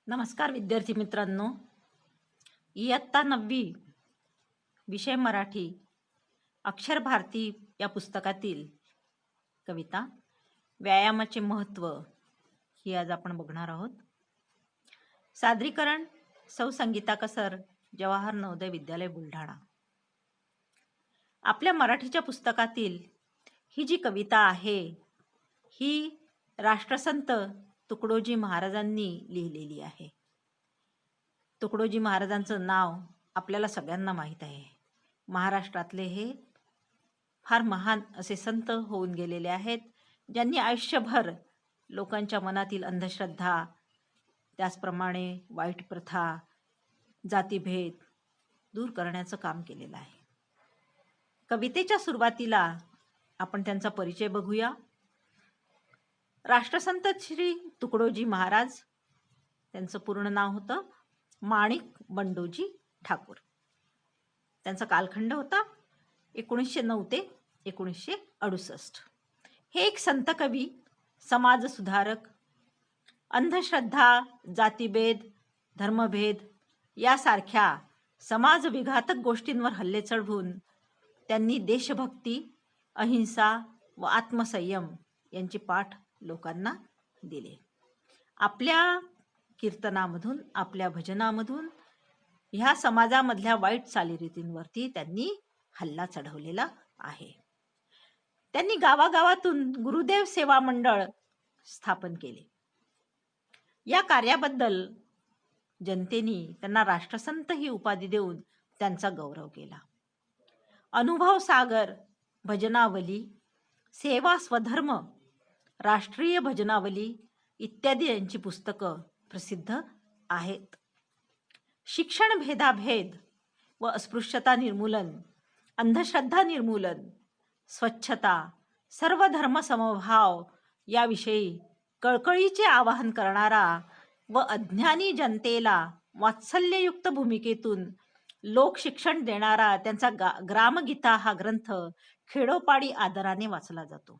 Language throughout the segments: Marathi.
नमस्कार विद्यार्थी मित्रांनो. इयत्ता 9वी विषय मराठी अक्षर भारती या पुस्तकातील कविता व्यायामाचे महत्त्व ही आज आपण बघणार आहोत. सादरीकरण सौ संगीता कसर, जवाहर नवोदय विद्यालय बुलढाणा. आपल्या मराठीच्या पुस्तकातील ही जी कविता आहे ही राष्ट्रसंत तुकडोजी महाराजांनी लिहिलेली आहे. तुकडोजी महाराजांचं नाव आपल्याला सगळ्यांना माहीत आहे. महाराष्ट्रातले हे फार महान असे संत होऊन गेलेले आहेत, ज्यांनी आयुष्यभर लोकांच्या मनातील अंधश्रद्धा, त्याचप्रमाणे वाईट प्रथा, जातीभेद दूर करण्याचं काम केलेलं आहे. कवितेच्या सुरुवातीला आपण त्यांचा परिचय बघूया. राष्ट्रसंत श्री तुकडोजी महाराज, त्यांचं पूर्ण नाव होतं माणिक बंडोजी ठाकूर. त्यांचा कालखंड होता 1909 ते 1968. हे एक संत कवी, समाजसुधारक, अंधश्रद्धा, जातीभेद, धर्मभेद यासारख्या समाज विघातक गोष्टींवर हल्ले चढवून त्यांनी देशभक्ती, अहिंसा व आत्मसंयम यांची पाठ लोकांना दिले. आपल्या कीर्तनामधून, आपल्या भजनामधून ह्या समाजामधल्या वाईट चालीरीतींवरती त्यांनी हल्ला चढवलेला आहे. त्यांनी गावागावातून गुरुदेव सेवा मंडळ स्थापन केले. या कार्याबद्दल जनतेने त्यांना राष्ट्रसंत ही उपाधी देऊन त्यांचा गौरव केला. अनुभव सागर, भजनावली, सेवा स्वधर्म, राष्ट्रीय भजनावली इत्यादी यांची पुस्तकं प्रसिद्ध आहेत. शिक्षण भेदाभेद व अस्पृश्यता निर्मूलन, अंधश्रद्धा निर्मूलन, स्वच्छता, सर्व धर्म समभाव याविषयी कळकळीचे आवाहन करणारा व अज्ञानी जनतेला वात्सल्ययुक्त भूमिकेतून लोक शिक्षण देणारा त्यांचा ग्रामगीता हा ग्रंथ खेडोपाडी आदराने वाचला जातो.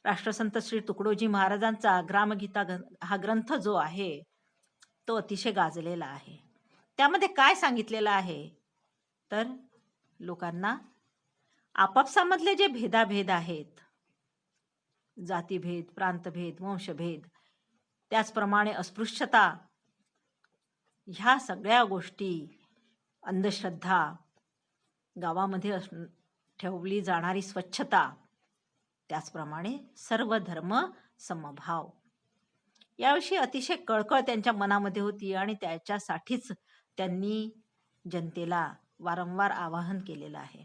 राष्ट्रसंत श्री तुकडोजी महाराजांचा ग्रामगीता हा ग्रंथ जो आहे तो अतिशय गाजलेला आहे. त्यामध्ये काय सांगितलेलं आहे तर लोकांना आपापसामधले जे भेदाभेद आहेत, जातीभेद, प्रांतभेद, वंशभेद, त्याचप्रमाणे अस्पृश्यता, ह्या सगळ्या गोष्टी, अंधश्रद्धा, गावामध्ये ठेवली जाणारी स्वच्छता, त्याचप्रमाणे सर्व धर्म समभाव याविषयी अतिशय कळकळ त्यांच्या मनामध्ये होती आणि त्याच्यासाठीच त्यांनी जनतेला वारंवार आवाहन केलेलं आहे.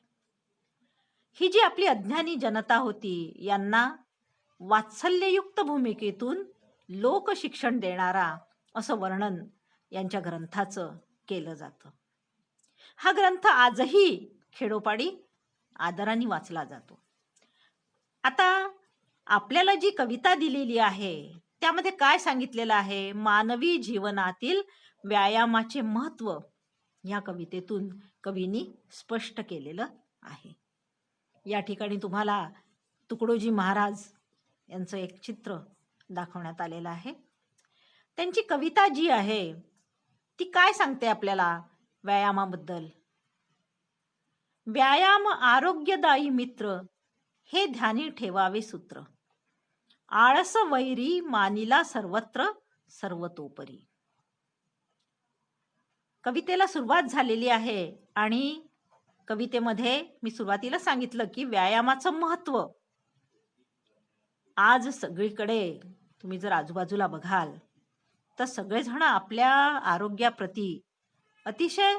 ही जी आपली अज्ञानी जनता होती यांना वात्सल्ययुक्त भूमिकेतून लोक शिक्षण देणारा असं वर्णन यांच्या ग्रंथाचं केलं जातं. हा ग्रंथ आजही खेडोपाडी आदराने वाचला जातो. आता आपल्याला जी कविता दिलेली आहे त्यामध्ये काय सांगितलेलं आहे, मानवी जीवनातील व्यायामाचे महत्त्व या कवितेतून कवींनी स्पष्ट केलेलं आहे. या ठिकाणी तुम्हाला तुकडोजी महाराज यांचं एक चित्र दाखवण्यात आलेलं आहे. त्यांची कविता जी आहे ती काय सांगते आपल्याला व्यायामाबद्दल. व्यायाम आरोग्यदायी मित्र, हे ध्यानी ठेवावे सूत्र. आळस वैरी मानिला सर्वत्र सर्वतोपरी. कवितेला सुरुवात झालेली आहे आणि कवितेमध्ये मी सुरुवातीला सांगितलं की व्यायामाचं महत्त्व आज सगळीकडे तुम्ही जर आजूबाजूला बघाल तर सगळेजण आपल्या आरोग्याप्रती अतिशय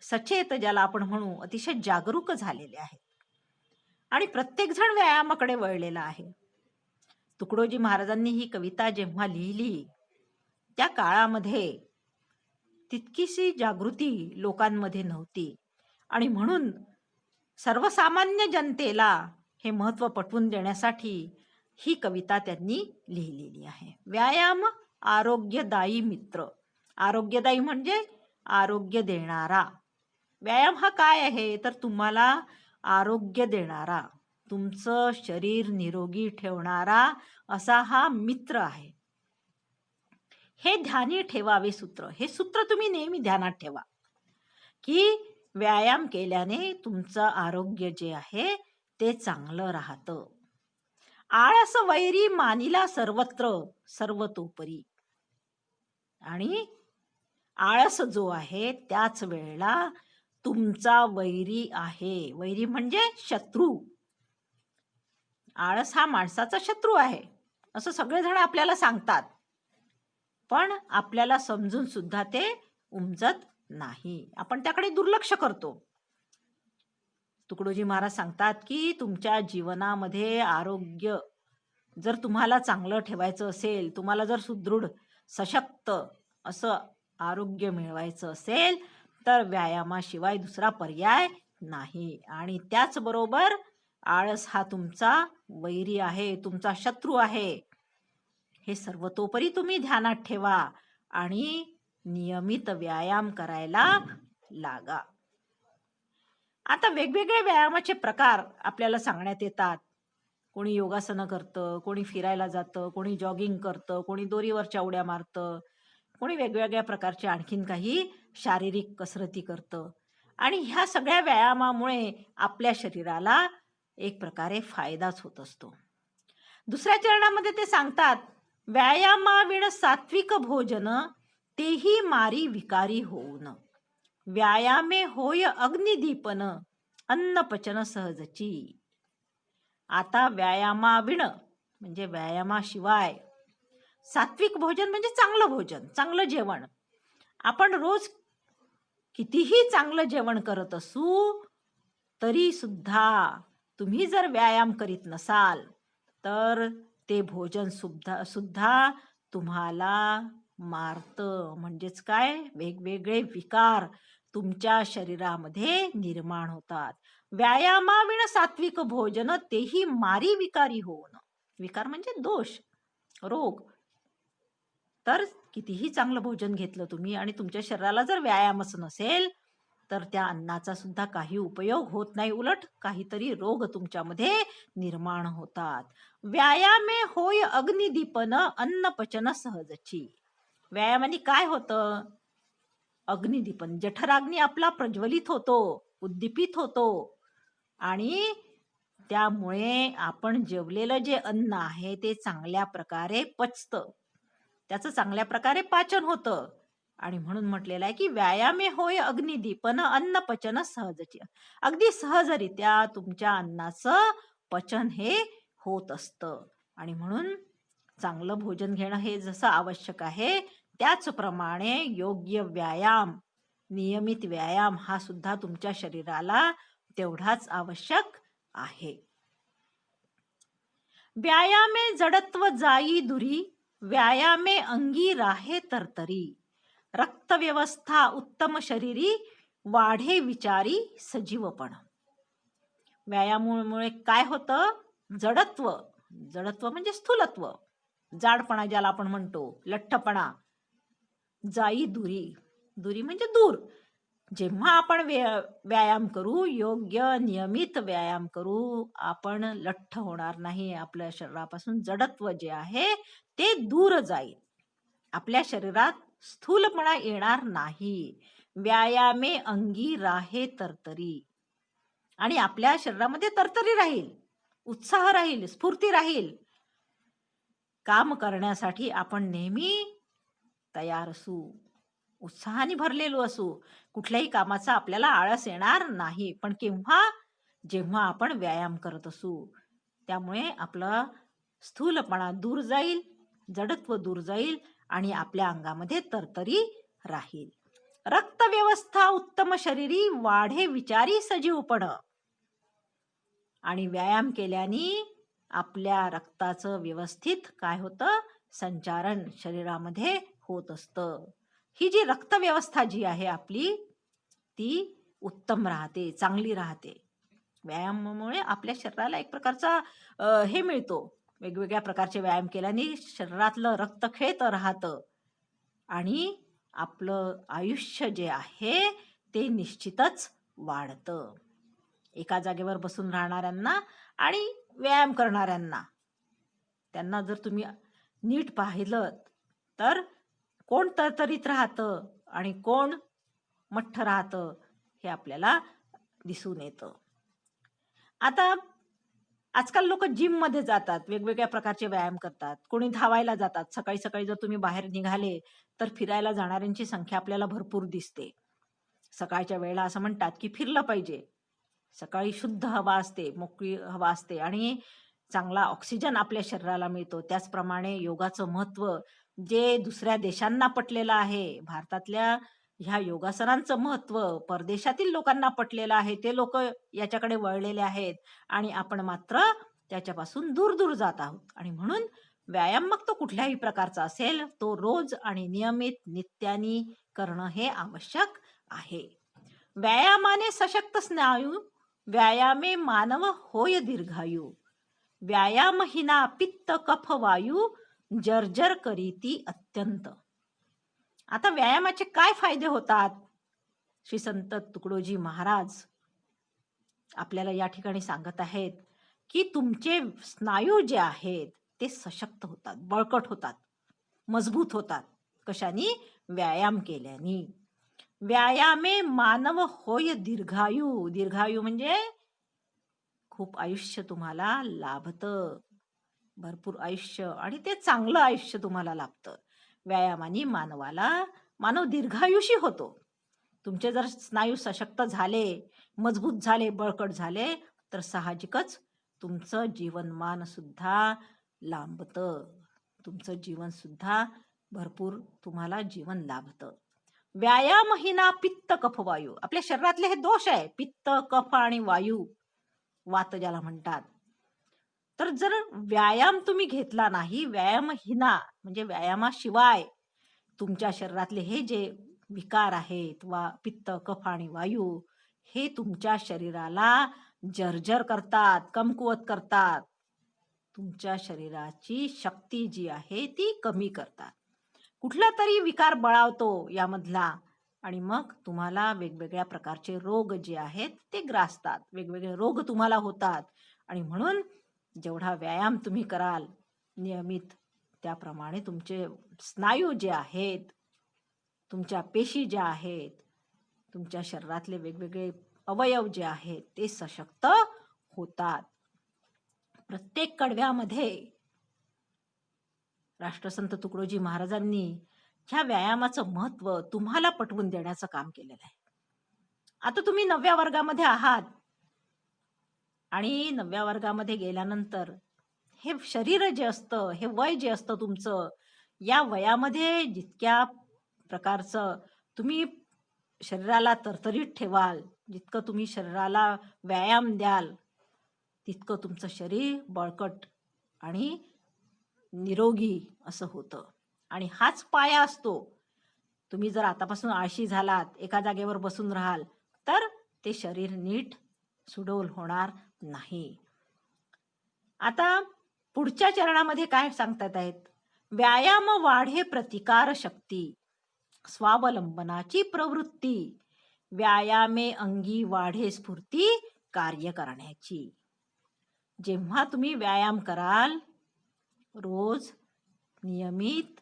सचेत, ज्याला आपण म्हणू अतिशय जागरूक झालेले आहेत आणि प्रत्येक जण व्यायामाकडे वळलेला आहे. तुकडोजी महाराजांनी ही कविता जेव्हा लिहिली त्या काळामध्ये तितकीशी जागृती लोकांमध्ये नव्हती आणि म्हणून सर्वसामान्य जनतेला हे महत्त्व पटवून देण्यासाठी ही कविता त्यांनी लिहिलेली आहे. व्यायाम आरोग्यदायी मित्र. आरोग्यदायी म्हणजे आरोग्य देणारा. व्यायाम हा काय आहे तर तुम्हाला आरोग्य देणारा, तुमचं शरीर निरोगी ठेवणारा असा हा मित्र आहे. हे ध्यानी ठेवावे सूत्र. हे सूत्र तुम्ही नेहमी ध्यानात ठेवा, की व्यायाम केल्याने तुमचं आरोग्य जे आहे ते चांगलं राहतं. आळस वैरी मानिला सर्वत्र सर्वतोपरी. आणि आळस जो आहे त्याच वेळेला तुमचा वैरी आहे. वैरी म्हणजे शत्रू. आळस हा माणसाचा शत्रू आहे असं सगळेजण आपल्याला सांगतात, पण आपल्याला समजून सुद्धा ते उमजत नाही. आपण त्याकडे दुर्लक्ष करतो. तुकडोजी महाराज सांगतात, की तुमच्या जीवनामध्ये आरोग्य जर तुम्हाला चांगलं ठेवायचं असेल, तुम्हाला जर सुदृढ, सशक्त असं आरोग्य मिळवायचं असेल, तर व्यायामाशिवाय दुसरा पर्याय नाही. आणि त्याचबरोबर आळस हा तुमचा वैरी आहे, तुमचा शत्रू आहे. हे सर्वतोपरी तुम्ही ध्यानात ठेवा आणि नियमित व्यायाम करायला लागा. आता वेगवेगळे व्यायामाचे प्रकार आपल्याला सांगण्यात येतात. कोणी योगासनं करतं, कोणी फिरायला जातं, कोणी जॉगिंग करतं, कोणी दोरीवरच्या उड्या मारतं, कोणी वेगवेगळ्या प्रकारचे आणखीन काही शारीरिक कसरती करतं. आणि ह्या सगळ्या व्यायामामुळे आपल्या शरीराला एक प्रकारे फायदाच होत असतो. दुसऱ्या चरणामध्ये ते सांगतात, व्यायामाविण सात्विक भोजन तेही मारी विकारी होऊन. व्यायामे होय अग्निदीपन अन्न पचन सहजची. आता व्यायामाविण म्हणजे व्यायामाशिवाय, सात्विक भोजन म्हणजे चांगलं भोजन, चांगलं जेवण. आपण रोज कितीही चांगलं जेवण करत असू तरी सुद्धा तुम्ही जर व्यायाम करीत नसाल तर ते भोजन सुद्धा सुद्धा तुम्हाला मारतं. म्हणजेच काय, वेगवेगळे विकार तुमच्या शरीरामध्ये निर्माण होतात. व्यायामाविण सात्विक भोजन तेही मारी विकारी होऊन. विकार म्हणजे दोष, रोग. तर कितीही चांगलं भोजन घेतलं तुम्ही आणि तुमच्या शरीराला जर व्यायामच नसेल तर त्या अन्नाचा सुद्धा काही उपयोग होत नाही, उलट काहीतरी रोग तुमच्यामध्ये निर्माण होतात. व्यायामे होय अग्निदीपन अन्न पचन सहजची. व्यायामाने काय होतं? अग्निदीपन, जठराग्नी आपला प्रज्वलित होतो, उद्दीपित होतो आणि त्यामुळे आपण जेवलेलं जे अन्न आहे ते चांगल्या प्रकारे पचतं, त्याचं चांगल्या प्रकारे पाचन होतं. आणि म्हणून म्हटलेलं आहे, की व्यायामे होय अग्निदीपन अन्न पचन सहजची. अगदी सहजरित्या तुमच्या अन्नाचं पचन हे होत असतं. आणि म्हणून चांगलं भोजन घेणं हे जसं आवश्यक आहे, त्याचप्रमाणे योग्य व्यायाम, नियमित व्यायाम हा सुद्धा तुमच्या शरीराला तेवढाच आवश्यक आहे. व्यायामे जडत्व जाई दुरी, व्यायामे अंगी राहे तरतरी. रक्तव्यवस्था उत्तम शरीरी, वाढे विचारी सजीवपण. व्यायामामुळे काय होतं? जडत्व, जडत्व म्हणजे स्थूलत्व, जाडपणा ज्याला आपण म्हणतो, लठ्ठपणा. जाई दुरी, दुरी म्हणजे दूर. जेव्हा आपण व्यायाम करू, योग्य नियमित व्यायाम करू, आपण लठ्ठ होणार नाही. आपल्या शरीरापासून जडत्व जे आहे ते दूर जाईल. आपल्या शरीरात स्थूलपणा येणार नाही. व्यायामे अंगी राहे तरतरी. आणि आपल्या शरीरामध्ये तरतरी राहील, उत्साह राहील, स्फूर्ती राहील. काम करण्यासाठी आपण नेहमी तयार असू, उत्साहाने भरलेलो असू. कुठल्याही कामाचा आपल्याला आळस येणार नाही. पण केव्हा? जेव्हा आपण व्यायाम करत असू. त्यामुळे आपला स्थूलपणा दूर जाईल, जडत्व दूर जाईल आणि आपल्या अंगामध्ये तरतरी राहील. रक्तव्यवस्था उत्तम शरीरी, वाढे विचारी सजीवपण. आणि व्यायाम केल्याने आपल्या रक्ताचं व्यवस्थित काय होतं? संचारण शरीरामध्ये होत असतं. ही जी रक्तव्यवस्था जी आहे आपली ती उत्तम राहते, चांगली राहते. व्यायामामुळे आपल्या शरीराला एक प्रकारचा हे मिळतो. वेगवेगळ्या प्रकारचे व्यायाम केल्याने शरीरातलं रक्त खेळतं राहतं आणि आपलं आयुष्य जे आहे ते निश्चितच वाढतं. एका जागेवर बसून राहणाऱ्यांना आणि व्यायाम करणाऱ्यांना, त्यांना जर तुम्ही नीट पाहिलं तर कोण तरतरीत राहतं आणि कोण मठ्ठ राहतं हे आपल्याला दिसून येतं. आता आजकाल लोक जिममध्ये जातात, वेगवेगळ्या प्रकारचे व्यायाम करतात, कोणी धावायला जातात. सकाळी सकाळी जर तुम्ही बाहेर निघाले तर फिरायला जाणाऱ्यांची संख्या आपल्याला भरपूर दिसते. सकाळच्या वेळेला असं म्हणतात की फिरलं पाहिजे. सकाळी शुद्ध हवा असते, मोकळी हवा असते आणि चांगला ऑक्सिजन आपल्या शरीराला मिळतो. त्याचप्रमाणे योगाचं महत्त्व जे दुसऱ्या देशांना पटलेलं आहे, भारतातल्या ह्या योगासनांचं महत्त्व परदेशातील लोकांना पटलेलं आहे. ते लोकं याच्याकडे वळलेले आहेत आणि आपण मात्र त्याच्यापासून दूर-दूर जात आहोत. आणि म्हणून व्यायाम मग तो कुठल्याही प्रकारचा असेल, तो रोज आणि नियमित नित्यानी करणं हे आवश्यक आहे. व्यायामाने सशक्त स्नायू, व्यायामे मानव होय दीर्घायू. व्यायामहीना पित्त कफ वायू, जर्जर करीती अत्यंत. आता व्यायामाचे काय फायदे होतात? श्री संत तुकडोजी महाराज आपल्याला या ठिकाणी सांगत आहेत, की तुमचे स्नायू जे आहेत ते सशक्त होतात, बळकट होतात, मजबूत होतात. कशानी? व्यायाम केल्यानी. व्यायामे मानव होय दीर्घायू. दीर्घायू म्हणजे खूप आयुष्य तुम्हाला लाभतं. भरपूर आयुष्य आणि ते चांगलं आयुष्य तुम्हाला लाभतं. व्यायामाने मानव दीर्घायुषी होतो. तुमचे जर स्नायू सशक्त झाले, मजबूत झाले, बळकट झाले, तर साहजिकच तुमचं जीवनमान सुद्धा लांबतं. तुमचं जीवन सुद्धा भरपूर तुम्हाला जीवन लाभतं. व्यायामहीना पित्त कफ वायू. आपल्या शरीरातले हे दोष आहे, पित्त, कफ आणि वायू, वात ज्याला म्हणतात. तर जर व्यायाम तुम्ही घेतला नाही, व्यायामहीना म्हणजे व्यायामाशिवाय तुमच्या शरीरातले हे जे विकार आहेत, पित्त, कफ आणि वायू, हे तुमच्या शरीराला जर्जर करतात, कमकुवत करतात. तुमच्या शरीराची शक्ती जी आहे ती कमी करतात. कुठला तरी विकार बळावतो यामधला आणि मग तुम्हाला वेगवेगळ्या प्रकारचे रोग जे आहेत ते ग्रासतात. वेगवेगळे रोग तुम्हाला होतात आणि म्हणून जेवढा व्यायाम तुम्ही कराल नियमित, त्याप्रमाणे तुमचे स्नायू जे आहेत, तुमच्या पेशी ज्या आहेत, तुमच्या शरीरातले वेगवेगळे अवयव जे आहेत ते सशक्त होतात. प्रत्येक कडव्यामध्ये राष्ट्रसंत तुकडोजी महाराजांनी ह्या व्यायामाचं महत्त्व तुम्हाला पटवून देण्याचं काम केलेलं आहे. आता तुम्ही 9व्या वर्गामध्ये आहात आणि 9व्या वर्गामध्ये गेल्यानंतर हे शरीर जे असतं, हे वय जे असतं तुमचं, या वयामध्ये जितक्या प्रकारचं तुम्ही शरीराला तरतरीत ठेवाल, जितकं तुम्ही शरीराला व्यायाम द्याल, तितकं तुमचं शरीर बळकट आणि निरोगी असं होतं. आणि हाच पाया असतो. तुम्ही जर आतापासून आळशी झालात, एका जागेवर बसून राहाल, तर ते शरीर नीट सुडौल होणार नाही. आता पुढच्या चरणामध्ये काय सांगतात आहेत? व्यायाम वाढे प्रतिकार शक्ती, स्वावलंबनाची प्रवृत्ती, व्यायामे अंगी वाढे स्फूर्ती कार्य करण्याची. जेव्हा तुम्ही व्यायाम कराल रोज नियमित,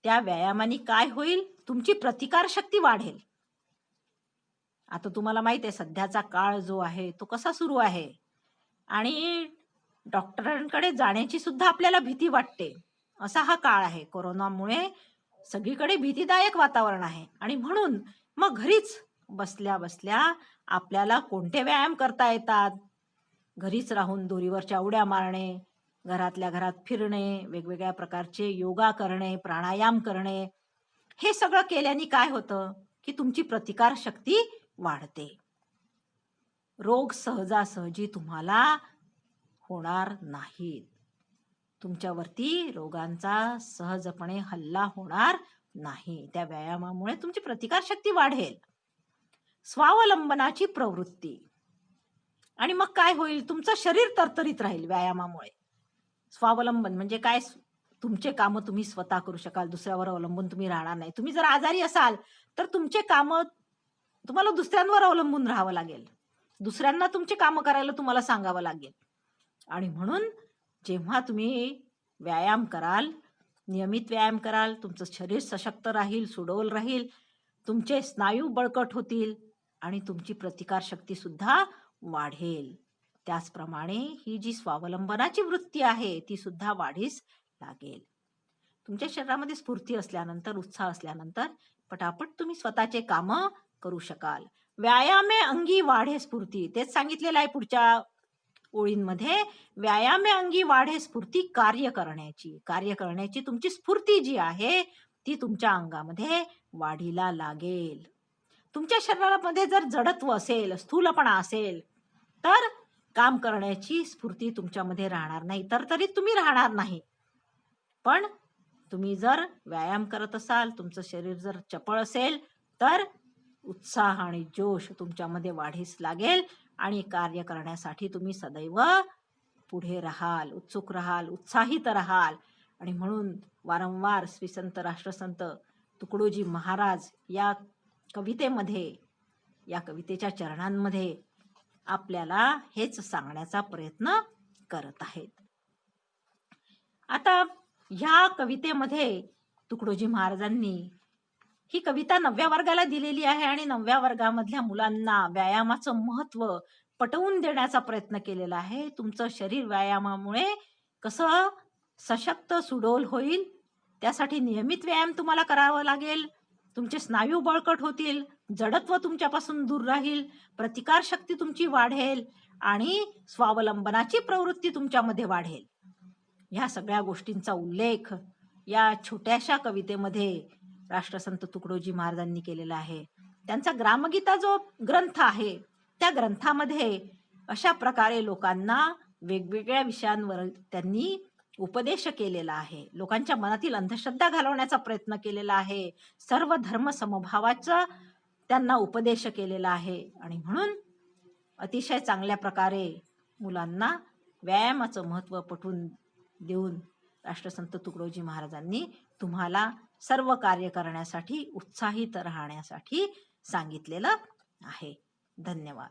त्या व्यायामाने काय होईल? तुमची प्रतिकार शक्ती वाढेल. आता तुम्हाला माहित आहे सध्याचा काळ जो आहे तो कसा सुरू आहे आणि डॉक्टरांकडे जाण्याची सुद्धा आपल्याला भीती वाटते. असा हा काळ आहे. कोरोनामुळे सगळीकडे भीतीदायक वातावरण आहे आणि म्हणून मग घरीच बसल्या बसल्या आपल्याला कोणते व्यायाम करता येतात? घरीच राहून दोरीवरच्या उड्या मारणे, घरातल्या घरात फिरणे, वेगवेगळ्या प्रकारचे योगा करणे, प्राणायाम करणे, हे सगळं केल्याने काय होतं की तुमची प्रतिकार शक्ती वाढते. रोग सहजासहजी तुम्हाला होणार नाहीत. तुमच्यावरती रोगांचा सहजपणे हल्ला होणार नाही. त्या व्यायामामुळे तुमची प्रतिकार शक्ती वाढेल. स्वावलंबनाची प्रवृत्ती, आणि मग काय होईल? तुमचं शरीर तरतरीत राहील व्यायामामुळे. स्वावलंबन म्हणजे काय? तुमचे काम तुम्ही स्वतः करू शकाल, दुसऱ्यावर अवलंबून तुम्ही राहणार नाही. तुम्ही जर आजारी असाल तर तुमचे काम तुम्हाला दुसऱ्यांवर अवलंबून राहावं लागेल. दुसऱ्यांना तुमचे काम करायला तुम्हाला सांगावं लागेल. आणि म्हणून जेव्हा तुम्ही व्यायाम कराल नियमित व्यायाम कराल, तुमचं शरीर सशक्त राहील, सुडौल राहील, तुमचे स्नायू बळकट होतील आणि तुमची प्रतिकारशक्ती सुद्धा वाढेल. त्याचप्रमाणे ही जी स्वावलंबनाची वृत्ती आहे ती सुद्धा वाढीस लागेल. तुमच्या शरीरामध्ये स्फूर्ती असल्यानंतर, उत्साह असल्यानंतर पटापट तुम्ही स्वतःचे काम करू शकाल. व्यायामे अंगी वाढे स्फूर्ती, तेच सांगितलेलं आहे पुढच्या ओळींमध्ये. व्यायामे अंगी वाढे स्फूर्ती, कार्य करण्याची तुमची स्फूर्ती जी आहे ती तुमच्या अंगामध्ये वाढीला लागेल. तुमच्या शरीरामध्ये जर जडत्व असेल, स्थूलपणा असेल, तर काम करण्याची स्फूर्ती तुमच्यामध्ये राहणार नाही, तर तरी तुम्ही राहणार नाही. पण तुम्ही जर व्यायाम करत असाल, तुमचं शरीर जर चपळ असेल, तर उत्साह आणि जोश तुमच्यामध्ये वाढीस लागेल आणि कार्य करण्यासाठी तुम्ही सदैव पुढे राहाल, उत्सुक राहाल, उत्साहित राहाल. आणि म्हणून वारंवार श्री संत राष्ट्रसंत तुकडोजी महाराज या कवितेमध्ये, या कवितेच्या चरणांमध्ये आपल्याला हेच सांगण्याचा प्रयत्न करत आहेत. आता ह्या कवितेमध्ये तुकडोजी महाराजांनी ही कविता 9व्या वर्गाला दिलेली आहे आणि 9व्या वर्गामधल्या मुलांना व्यायामाचं महत्व पटवून देण्याचा प्रयत्न केलेला आहे. तुमचं शरीर व्यायामामुळे कसं सशक्त, सुडौल होईल, त्यासाठी नियमित व्यायाम तुम्हाला करावा लागेल. तुमचे स्नायू बळकट होतील, जडत्व तुमच्यापासून दूर राहील, प्रतिकारशक्ती तुमची वाढेल आणि स्वावलंबनाची प्रवृत्ती तुमच्यामध्ये वाढेल. ह्या सगळ्या गोष्टींचा उल्लेख या छोट्याशा कवितेमध्ये राष्ट्रसंत तुकडोजी महाराजांनी केलेला आहे. त्यांचा ग्रामगीता जो ग्रंथ आहे त्या ग्रंथामध्ये अशा प्रकारे लोकांना वेगवेगळ्या विषयांवर त्यांनी उपदेश केलेला आहे. लोकांच्या मनातील अंधश्रद्धा घालवण्याचा प्रयत्न केलेला आहे. सर्व धर्म समभावाचा त्यांना उपदेश केलेला आहे. आणि म्हणून अतिशय चांगल्या प्रकारे मुलांना व्यायामाचं महत्व पटवून देऊन राष्ट्रसंत तुकडोजी महाराजांनी तुम्हाला सर्व कार्य करण्यासाठी, उत्साहित राहण्यासाठी सांगितलेलं आहे. धन्यवाद.